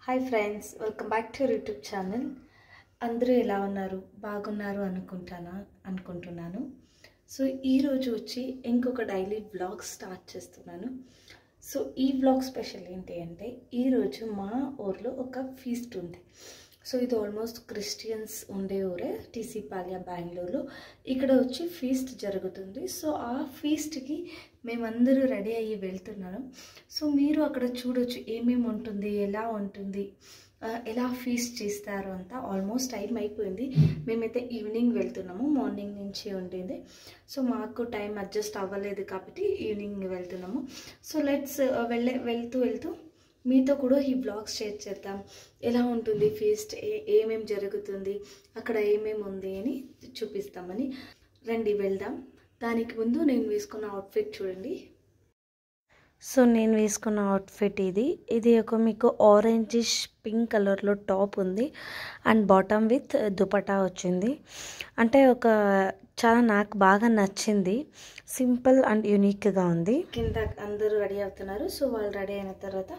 Hi friends, welcome back to YouTube channel. అందరూ ఎలా ఉన్నారు? బాగున్నారు అనుకుంటున్నాను. సో ఈరోజు వచ్చి ఇంకొక డైలీ వ్లాగ్ స్టార్ట్ చేస్తున్నాను. సో ఈ వ్లాగ్ స్పెషల్ ఏంటి అంటే, ఈరోజు మా ఊర్లో ఒక ఫీస్ట్ ఉంది. సో ఇది ఆల్మోస్ట్ క్రిస్టియన్స్ ఉండే ఊరే, టీసీ పాల్య, బెంగళూరులో. ఇక్కడ వచ్చి ఫీస్ట్ జరుగుతుంది. సో ఆ ఫీస్ట్కి మేమందరూ రెడీ అయ్యి వెళ్తున్నాను. సో మీరు అక్కడ చూడొచ్చు ఏమేమి ఉంటుంది, ఎలా ఉంటుంది, ఎలా ఫీస్ట్ చేస్తారు అంతా. ఆల్మోస్ట్ టైం అయిపోయింది. మేమైతే ఈవినింగ్ వెళ్తున్నాము, మార్నింగ్ నుంచి ఉండింది. సో మాకు టైం అడ్జస్ట్ అవ్వలేదు కాబట్టి ఈవినింగ్ వెళ్తున్నాము. సో లెట్స్ వెళ్తూ మీతో కూడా ఈ బ్లాగ్స్ షేర్ చేద్దాం. ఎలా ఉంటుంది ఫీస్ట్, ఏమేమి జరుగుతుంది, అక్కడ ఏమేమి ఉంది అని చూపిస్తామని. రండి వెళ్దాం. దానికి ముందు నేను వేసుకున్న అవుట్ఫిట్ చూడండి. సో నేను వేసుకున్న అవుట్ఫిట్ ఇది ఒక మీకు ఆరెంజిష్ పింక్ కలర్లో టాప్ ఉంది అండ్ బాటమ్ విత్ దుపట్టా వచ్చింది. అంటే చాలా నాకు బాగా నచ్చింది. సింపుల్ అండ్ యూనిక్గా ఉంది. కింద అందరూ రెడీ అవుతున్నారు. సో వాళ్ళు రెడీ అయిన తర్వాత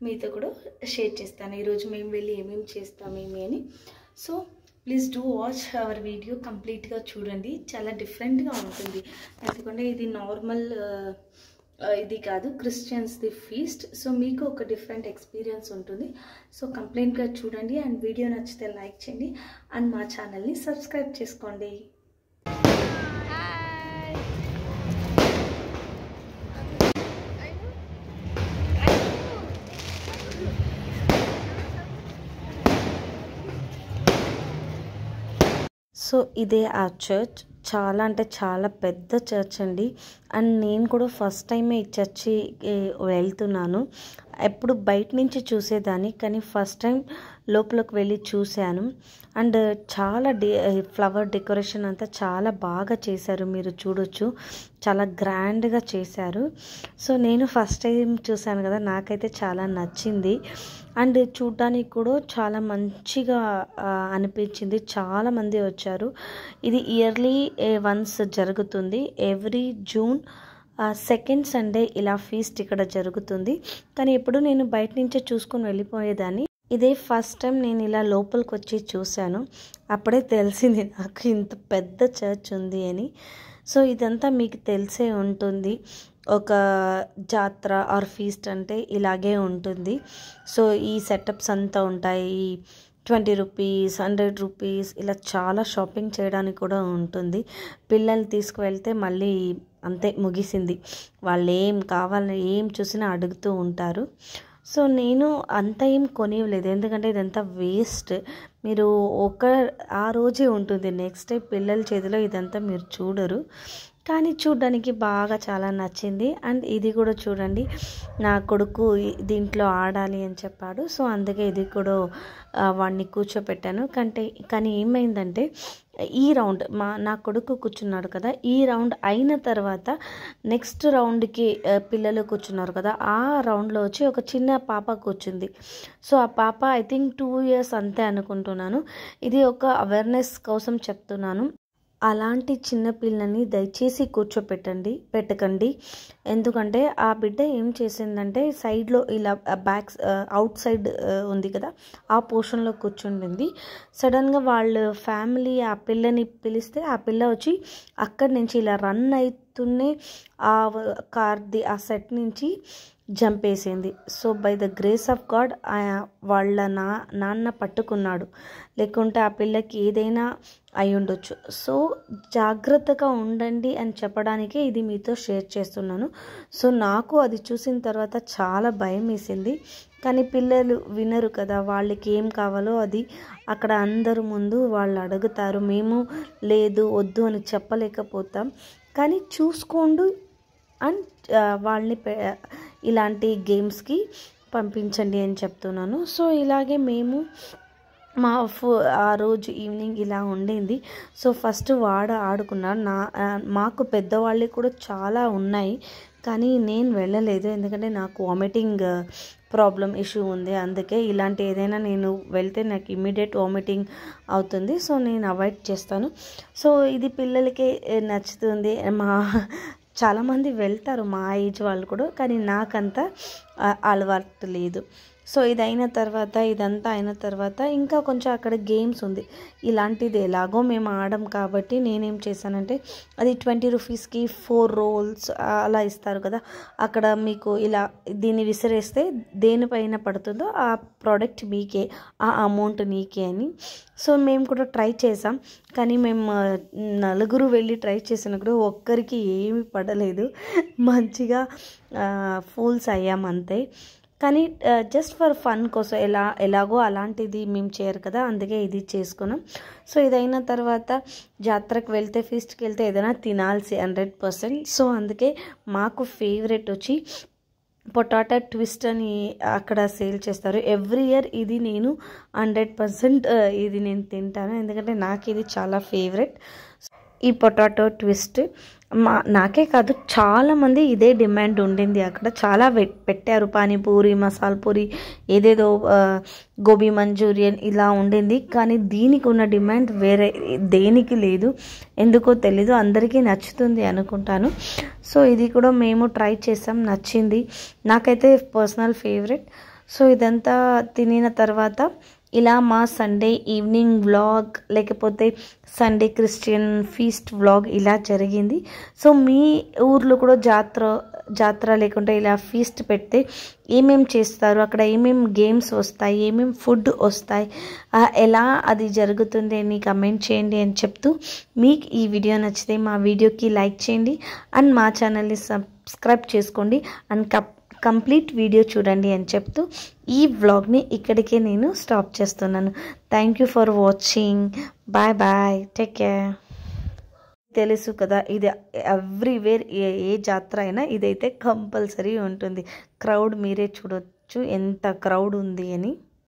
మీతో కూడా షేర్ చేస్తాను ఈరోజు మేము వెళ్ళి ఏమేమి చేస్తామేమి అని. So please do watch hour video, కంప్లీట్గా చూడండి. చాలా డిఫరెంట్గా ఉంటుంది. ఎందుకంటే ఇది నార్మల్ ఇది కాదు, క్రిస్టియన్స్ది ఫీస్ట్. సో మీకు ఒక డిఫరెంట్ ఎక్స్పీరియన్స్ ఉంటుంది. సో కంప్లీట్గా చూడండి అండ్ వీడియో నచ్చితే లైక్ చేయండి అండ్ మా ఛానల్ని సబ్స్క్రైబ్ చేసుకోండి. సో ఇదే ఆ చర్చ్. చాలా అంటే చాలా పెద్ద చర్చ్ అండి. అండ్ నేను కూడా ఫస్ట్ టైమే ఈ చర్చి వెళ్తున్నాను. ఎప్పుడు బయట నుంచి చూసేదాన్ని, కానీ ఫస్ట్ టైం లోపలికి వెళ్ళి చూశాను. అండ్ చాలా ఫ్లవర్ డెకరేషన్ అంతా చాలా బాగా చేశారు, మీరు చూడొచ్చు. చాలా గ్రాండ్గా చేశారు. సో నేను ఫస్ట్ టైం చూశాను కదా, నాకైతే చాలా నచ్చింది. అండ్ చూడ్డానికి కూడా చాలా మంచిగా అనిపించింది. చాలామంది వచ్చారు. ఇది ఇయర్లీ వన్స్ జరుగుతుంది. ఎవ్రీ జూన్ సెకండ్ సండే ఇలా ఫీస్ట్ ఇక్కడ జరుగుతుంది. కానీ ఎప్పుడు నేను బయట నుంచే చూసుకొని వెళ్ళిపోయేదాన్ని. ఇదే ఫస్ట్ టైం నేను ఇలా లోపలికి వచ్చి చూశాను. అప్పుడే తెలిసింది నాకు ఇంత పెద్ద చర్చ్ ఉంది అని. సో ఇదంతా మీకు తెలిసే ఉంటుంది. ఒక జాతర ఆర్ ఫీస్ట్ అంటే ఇలాగే ఉంటుంది. సో ఈ సెటప్స్ అంతా ఉంటాయి. 20 రూపీస్, 100 రూపీస్ ఇలా చాలా షాపింగ్ చేయడానికి కూడా ఉంటుంది. పిల్లలు తీసుకువెళ్తే మళ్ళీ అంతే, ముగిసింది. వాళ్ళు ఏం కావాలని ఏం చూసినా అడుగుతూ ఉంటారు. సో నేను అంత ఏం కొనివ్వలేదు, ఎందుకంటే ఇదంతా వేస్ట్. మీరు ఆ రోజే ఉంటుంది, నెక్స్ట్ డే పిల్లల చేతిలో ఇదంతా మీరు చూడరు. కానీ చూడడానికి బాగా చాలా నచ్చింది. అండ్ ఇది కూడా చూడండి, నా కొడుకు దీంట్లో ఆడాలి అని చెప్పాడు. సో అందుకే ఇది కూడా వాడిని కూర్చోపెట్టాను. కానీ ఏమైందంటే, ఈ రౌండ్ నా కొడుకు కూర్చున్నాడు కదా, ఈ రౌండ్ అయిన తర్వాత నెక్స్ట్ రౌండ్కి పిల్లలు కూర్చున్నారు కదా, ఆ రౌండ్లో వచ్చి ఒక చిన్న పాప కూర్చుంది. సో ఆ పాప ఐ థింక్ 2 years అంతే అనుకుంటున్నాను. ఇది ఒక అవేర్నెస్ కోసం చెప్తున్నాను. అలాంటి చిన్న పిల్లని దయచేసి పెట్టకండి. ఎందుకంటే ఆ బిడ్డ ఏం చేసిందంటే, సైడ్లో ఇలా అవుట్ సైడ్ ఉంది కదా, ఆ పోర్షన్లో కూర్చుండింది. సడన్గా వాళ్ళ ఫ్యామిలీ ఆ పిల్లని పిలిస్తే ఆ పిల్ల వచ్చి అక్కడి నుంచి ఇలా రన్ అవుతూనే ఆ సెట్ నుంచి జంప్ వేసింది. So by the grace of God వాళ్ళ నాన్న పట్టుకున్నాడు, లేకుంటే ఆ పిల్లకి ఏదైనా అయి ఉండొచ్చు. సో జాగ్రత్తగా ఉండండి అని చెప్పడానికే ఇది మీతో షేర్ చేస్తున్నాను. సో నాకు అది చూసిన తర్వాత చాలా భయం వేసింది. కానీ పిల్లలు వినరు కదా, వాళ్ళకి ఏం కావాలో అది అక్కడ అందరు ముందు వాళ్ళు అడుగుతారు. మేము లేదు వద్దు అని చెప్పలేకపోతాం. కానీ చూసుకోండి అండ్ వాళ్ళని ఇలాంటి గేమ్స్కి పంపించండి అని చెప్తున్నాను. సో ఇలాగే మేము ఆ రోజు ఈవినింగ్ ఇలా ఉండింది. సో ఫస్ట్ ఆడుకున్నాడు. మాకు పెద్దవాళ్ళకి కూడా చాలా ఉన్నాయి, కానీ నేను వెళ్ళలేదు. ఎందుకంటే నాకు వామిటింగ్ ప్రాబ్లం ఇష్యూ ఉంది. అందుకే ఇలాంటి ఏదైనా నేను వెళ్తే నాకు ఇమ్మీడియట్ వామిటింగ్ అవుతుంది. సో నేను అవాయిడ్ చేస్తాను. సో ఇది పిల్లలకి నచ్చుతుంది. చాలామంది వెళ్తారు మా ఏజ్ వాళ్ళు కూడా, కానీ నాకంత అలవాటు లేదు. సో ఇదంతా అయిన తర్వాత ఇంకా కొంచెం అక్కడ గేమ్స్ ఉంది. ఇలాంటిది ఎలాగో మేము ఆడం కాబట్టి నేనేం చేశానంటే, అది 20 రూపీస్కి 4 రోల్స్ అలా ఇస్తారు కదా, అక్కడ మీకు ఇలా దీన్ని విసిరేస్తే దేనిపైన పడుతుందో ఆ ప్రోడక్ట్ మీకే, ఆ అమౌంట్ నీకే అని. సో మేము కూడా ట్రై చేసాం, కానీ మేము నలుగురు వెళ్ళి ట్రై చేసినప్పుడు ఒక్కరికి ఏమీ పడలేదు, మంచిగా ఫూల్స్ అయ్యాం అంతే. కానీ జస్ట్ ఫర్ ఫన్ కోసం ఎలాగో అలాంటిది మేము చేయరు కదా, అందుకే ఇది చేసుకున్నాం. సో ఇదైన తర్వాత జాతరకు వెళ్తే, ఫీస్ట్కి వెళ్తే ఏదైనా తినాల్సి 100%. సో అందుకే మాకు ఫేవరెట్ వచ్చి పొటాటో ట్విస్ట్ అని అక్కడ సేల్ చేస్తారు. ఎవ్రీ ఇయర్ ఇది నేను 100% ఇది నేను తింటాను, ఎందుకంటే నాకు ఇది చాలా ఫేవరెట్. ఈ పొటాటో ట్విస్ట్ నాకే కాదు, చాలామంది ఇదే డిమాండ్ ఉండింది. అక్కడ చాలా పెట్టారు, పానీపూరి, మసాలా పూరి, ఏదేదో గోబీ మంచూరియన్ ఇలా ఉండింది. కానీ దీనికి ఉన్న డిమాండ్ వేరే దేనికి లేదు, ఎందుకో తెలీదు. అందరికీ నచ్చుతుంది అనుకుంటాను. సో ఇది కూడా మేము ట్రై చేసాం, నచ్చింది, నాకైతే పర్సనల్ ఫేవరెట్. సో ఇదంతా తినిన తర్వాత ఇలా మా సండే ఈవినింగ్ వ్లాగ్, లేకపోతే సండే క్రిస్టియన్ ఫీస్ట్ వ్లాగ్ ఇలా జరిగింది. సో మీ ఊర్లో కూడా జాతర లేకుంటే ఇలా ఫీస్ట్ పెడితే ఏమేం చేస్తారు, అక్కడ ఏమేం గేమ్స్ వస్తాయి, ఏమేం ఫుడ్ వస్తాయి, ఎలా అది జరుగుతుంది అని కమెంట్ చేయండి అని చెప్తూ, మీకు ఈ వీడియో నచ్చితే మా వీడియోకి లైక్ చేయండి అండ్ మా ఛానల్ని సబ్స్క్రైబ్ చేసుకోండి అండ్ కంప్లీట్ వీడియో చూడండి అని చెప్తూ ఈ వ్లాగ్ని ఇక్కడికే నేను స్టాప్ చేస్తున్నాను. Thank you for watching. Bye bye, take care. తెలుసు కదా, ఇది ఎవ్రీవేర్, ఏ జాతర అయినా ఇదైతే కంపల్సరీ ఉంటుంది. క్రౌడ్ మీరే చూడొచ్చు ఎంత క్రౌడ్ ఉంది అని.